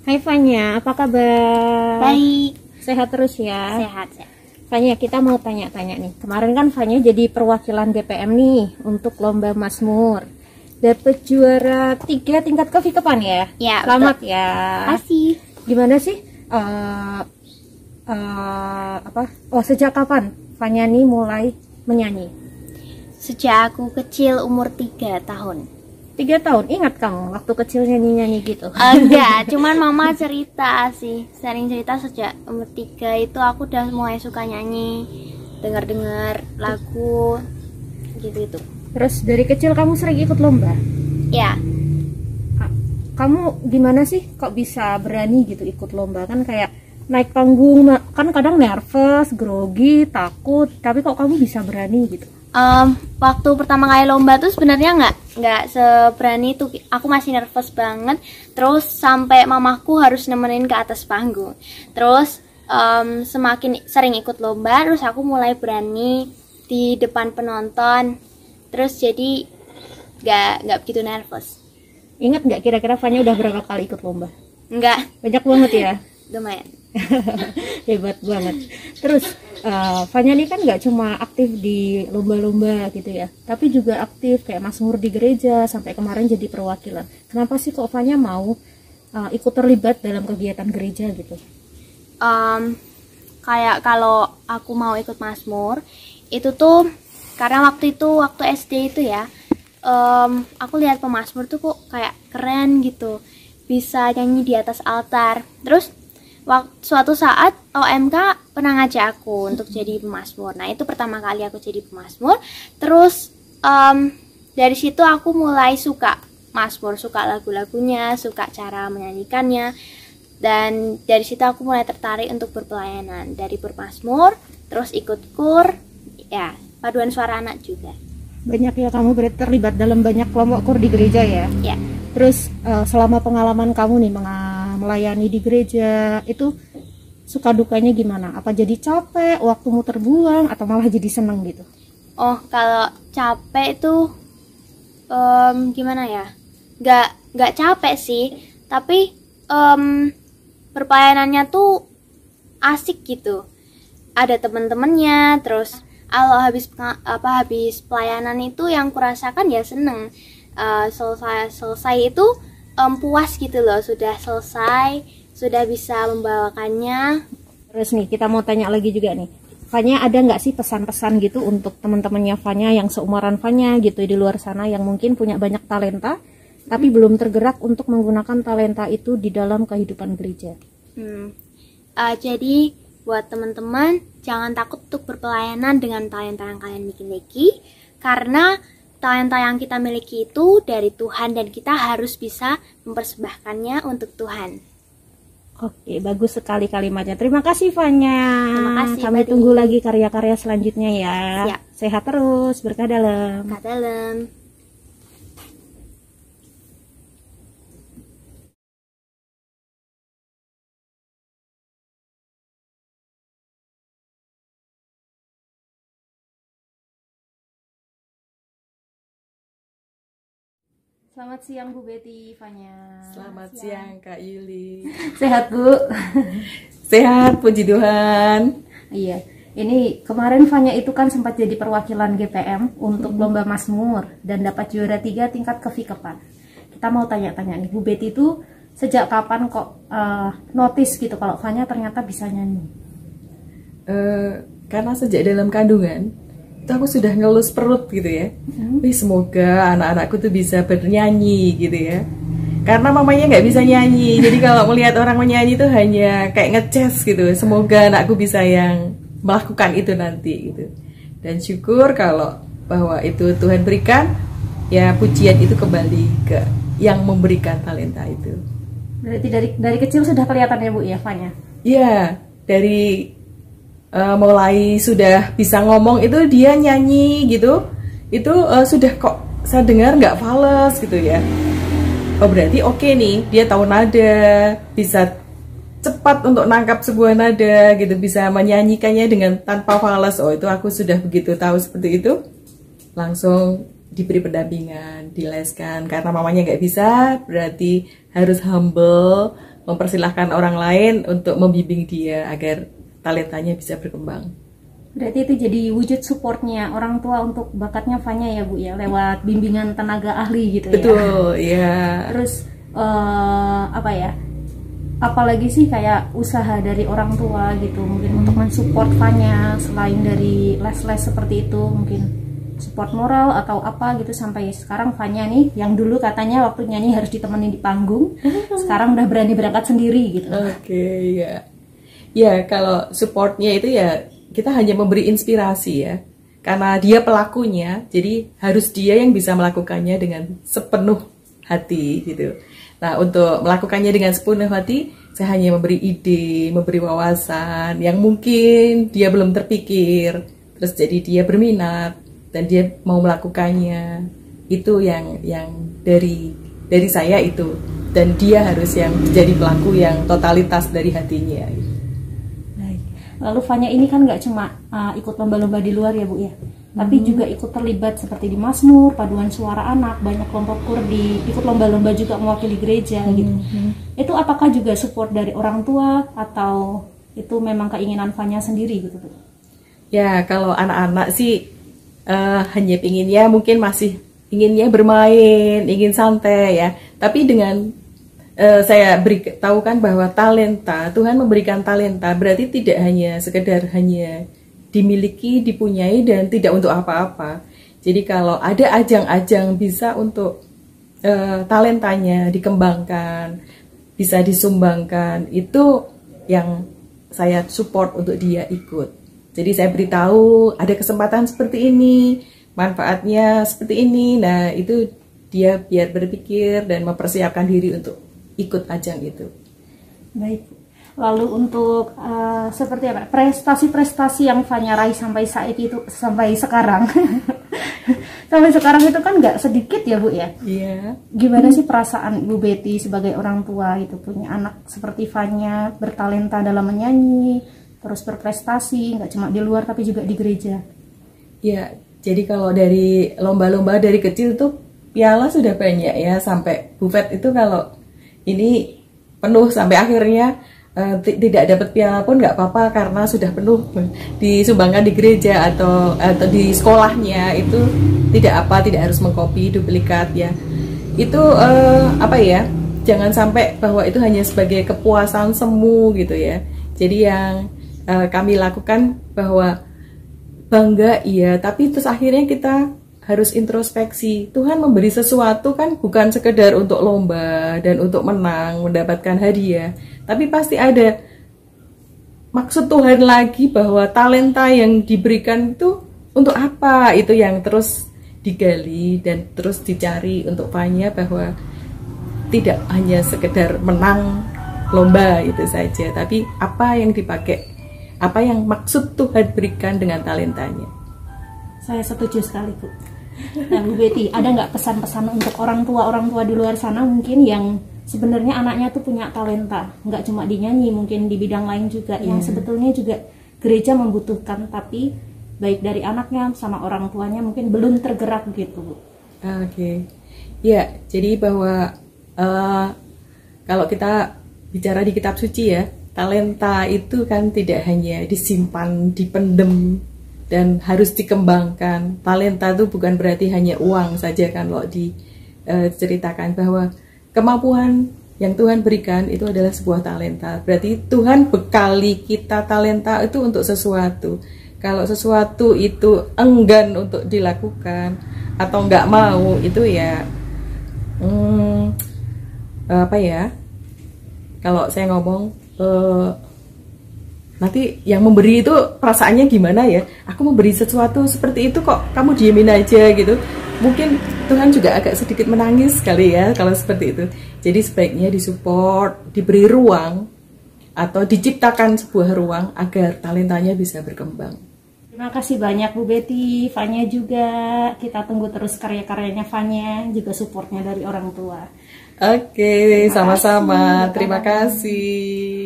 Hai Fanya, apa kabar? Baik, Sehat terus ya? sehat. Fanya, kita mau tanya-tanya nih. Kemarin kan Fanya jadi perwakilan GPM nih untuk lomba Mazmur. Dapat juara 3 tingkat kefikepan ya? Ya, Selamat betul. ya. Kasih. Gimana sih? Sejak kapan Fanya nih mulai menyanyi? Sejak aku kecil umur 3 tahun. 3 tahun, ingat kamu waktu kecil nyanyi-nyanyi gitu? Enggak, cuman mama cerita sih. Sering cerita sejak umur 3 itu aku udah mulai suka nyanyi, dengar-dengar lagu gitu-gitu. Terus dari kecil kamu sering ikut lomba? Ya, Kamu gimana sih kok bisa berani gitu ikut lomba? Kan kayak naik panggung, kan kadang nervous, grogi, takut, tapi kok kamu bisa berani gitu? waktu pertama kali lomba tuh sebenarnya nggak seberani itu. Aku masih nervous banget. Terus sampai mamaku harus nemenin ke atas panggung. Terus semakin sering ikut lomba, terus aku mulai berani di depan penonton. Terus jadi nggak begitu nervous. Ingat nggak kira-kira Fanya udah berapa kali ikut lomba? Nggak, Banyak banget ya? lumayan. Hebat banget. Terus Fanya ini kan nggak cuma aktif di lomba-lomba gitu ya, tapi juga aktif kayak Mazmur di gereja sampai kemarin jadi perwakilan. Kenapa sih kok Fanya mau ikut terlibat dalam kegiatan gereja gitu? Kayak kalau aku mau ikut Mazmur itu tuh karena waktu SD itu ya, aku lihat pemazmur tuh kok kayak keren gitu, bisa nyanyi di atas altar. Terus suatu saat OMK pernah ngajak aku untuk jadi pemazmur. Nah, itu pertama kali aku jadi pemazmur. Terus dari situ aku mulai suka mazmur, suka lagu-lagunya, suka cara menyanyikannya. Dan dari situ aku mulai tertarik untuk berpelayanan, dari bermazmur, terus ikut kur, ya, paduan suara anak juga. Banyak ya kamu berarti terlibat dalam banyak kelompok kur di gereja ya? Ya. Terus selama pengalaman kamu nih melayani di gereja itu suka dukanya gimana? Apa jadi capek, waktumu terbuang, atau malah jadi seneng gitu? Oh, kalau capek itu gimana ya? Nggak capek sih, tapi perpelayanannya tuh asik gitu. Ada teman-temannya, terus kalau habis pelayanan itu yang kurasakan ya seneng. Selesai itu puas gitu loh, sudah selesai, sudah bisa membawakannya. Terus nih kita mau tanya lagi juga nih, Fanya ada nggak sih pesan-pesan gitu untuk teman-temannya Fanya yang seumuran Fanya gitu di luar sana yang mungkin punya banyak talenta tapi belum tergerak untuk menggunakan talenta itu di dalam kehidupan gereja? Jadi buat teman-teman jangan takut untuk berpelayanan dengan talenta yang kalian miliki, karena talenta yang kita miliki itu dari Tuhan dan kita harus bisa mempersembahkannya untuk Tuhan. Oke, bagus sekali kalimatnya. Terima kasih Fanya. Terima kasih, Kami Mbak tunggu Dini. lagi karya-karya selanjutnya ya. Siap. Sehat terus, berkah dalam. Kak dalam. Selamat siang Bu Betty, Fanya. Selamat siang Kak Yuli. Sehat Bu? Sehat, puji Tuhan. Iya. Ini kemarin Fanya itu kan sempat jadi perwakilan GPM untuk lomba Mazmur dan dapat juara 3 tingkat kefikepan. Kita mau tanya-tanya nih, Bu Betty itu sejak kapan kok notice gitu kalau Fanya ternyata bisa nyanyi? Karena sejak dalam kandungan itu aku sudah ngelus perut gitu ya. Wih, semoga anak-anakku tuh bisa bernyanyi gitu ya. Karena mamanya nggak bisa nyanyi, jadi kalau melihat orang menyanyi tuh hanya kayak ngecas gitu. Semoga anakku bisa yang melakukan itu nanti gitu. Dan syukur kalau bahwa itu Tuhan berikan, ya pujian itu kembali ke yang memberikan talenta itu. Berarti dari kecil sudah kelihatan ya Bu ya Fanya? Iya, dari mulai sudah bisa ngomong itu dia nyanyi gitu, itu sudah kok saya dengar nggak fales gitu ya. Oh berarti oke nih, dia tahu nada, bisa cepat untuk nangkap sebuah nada gitu, bisa menyanyikannya dengan tanpa fales. Oh itu aku sudah begitu tahu seperti itu, langsung diberi pendampingan, dileskan karena mamanya nggak bisa, berarti harus humble, mempersilahkan orang lain untuk membimbing dia agar talentanya bisa berkembang. Berarti itu jadi wujud supportnya orang tua untuk bakatnya Fanya ya Bu ya, lewat bimbingan tenaga ahli gitu ya. Betul, ya. Terus apa ya? Apalagi sih kayak usaha dari orang tua gitu, mungkin untuk mensupport Fanya selain dari les-les seperti itu, mungkin support moral atau apa gitu, sampai sekarang Fanya nih yang dulu katanya waktu nyanyi harus ditemenin di panggung, sekarang udah berani berangkat sendiri gitu. Oke, ya. Ya, kalau supportnya itu ya kita hanya memberi inspirasi ya. Karena dia pelakunya, jadi harus dia yang bisa melakukannya dengan sepenuh hati gitu. Nah, untuk melakukannya dengan sepenuh hati, saya hanya memberi ide, memberi wawasan yang mungkin dia belum terpikir, terus jadi dia berminat dan dia mau melakukannya. Itu yang dari saya itu, dan dia harus yang jadi pelaku yang totalitas dari hatinya. Baik. Lalu Fanya ini kan nggak cuma ikut lomba-lomba di luar ya Bu ya, tapi juga ikut terlibat seperti di Mazmur, paduan suara anak, banyak kelompok kurdi, ikut lomba-lomba juga mewakili gereja gitu. Itu apakah juga support dari orang tua atau itu memang keinginan Fanya sendiri gitu Bu? Ya, kalau anak-anak sih hanya pinginnya mungkin masih inginnya bermain, ingin santai ya. Tapi dengan saya tahukan bahwa talenta, Tuhan memberikan talenta berarti tidak hanya sekedar hanya dimiliki, dipunyai dan tidak untuk apa-apa. Jadi kalau ada ajang-ajang bisa untuk talentanya dikembangkan, bisa disumbangkan, itu yang saya support untuk dia ikut. Jadi saya beritahu ada kesempatan seperti ini, manfaatnya seperti ini. Nah, itu dia biar berpikir dan mempersiapkan diri untuk ikut ajang itu. Baik. Lalu untuk seperti apa prestasi-prestasi yang Fanya raih sampai saat itu, sampai sekarang sampai sekarang itu kan nggak sedikit ya Bu ya. Iya. Gimana sih perasaan Ibu Betty sebagai orang tua itu punya anak seperti Fanya, bertalenta dalam menyanyi, terus berprestasi nggak cuma di luar tapi juga di gereja? Ya, jadi kalau dari lomba-lomba dari kecil tuh piala sudah banyak ya, sampai bufet itu kalau ini penuh sampai akhirnya tidak dapat piala pun nggak apa-apa karena sudah penuh, disumbangkan di gereja atau di sekolahnya, itu tidak harus mengcopy duplikat ya. Itu apa ya, jangan sampai bahwa itu hanya sebagai kepuasan semu gitu ya. Jadi yang kami lakukan bahwa bangga iya, tapi terus akhirnya kita harus introspeksi. Tuhan memberi sesuatu kan bukan sekedar untuk lomba dan untuk menang, mendapatkan hadiah, tapi pasti ada maksud Tuhan lagi, bahwa talenta yang diberikan itu untuk apa, itu yang terus digali dan terus dicari untuk Fanya, bahwa tidak hanya sekedar menang lomba itu saja, tapi apa yang dipakai, apa yang maksud Tuhan berikan dengan talentanya. Saya setuju sekali Bu. Nah Bu Betty, ada nggak pesan-pesan untuk orang tua di luar sana mungkin yang sebenarnya anaknya tuh punya talenta, nggak cuma di nyanyi, mungkin di bidang lain juga yang sebetulnya juga gereja membutuhkan, tapi baik dari anaknya sama orang tuanya mungkin belum tergerak gitu Bu. Oke. Ya, jadi bahwa kalau kita bicara di kitab suci ya, talenta itu kan tidak hanya disimpan, dipendem, dan harus dikembangkan. Talenta itu bukan berarti hanya uang saja kan, kalau diceritakan bahwa kemampuan yang Tuhan berikan itu adalah sebuah talenta. Berarti Tuhan bekali kita talenta itu untuk sesuatu. Kalau sesuatu itu enggan untuk dilakukan atau nggak mau, itu ya apa ya? Kalau saya ngomong nanti yang memberi itu perasaannya gimana ya? Aku memberi sesuatu seperti itu kok kamu diemin aja gitu. Mungkin Tuhan juga agak sedikit menangis kali ya kalau seperti itu. Jadi sebaiknya disupport, diberi ruang, atau diciptakan sebuah ruang agar talentanya bisa berkembang. Terima kasih banyak Bu Betty, Fanya juga. Kita tunggu terus karya-karyanya Fanya, juga supportnya dari orang tua. Oke, sama-sama. Terima kasih.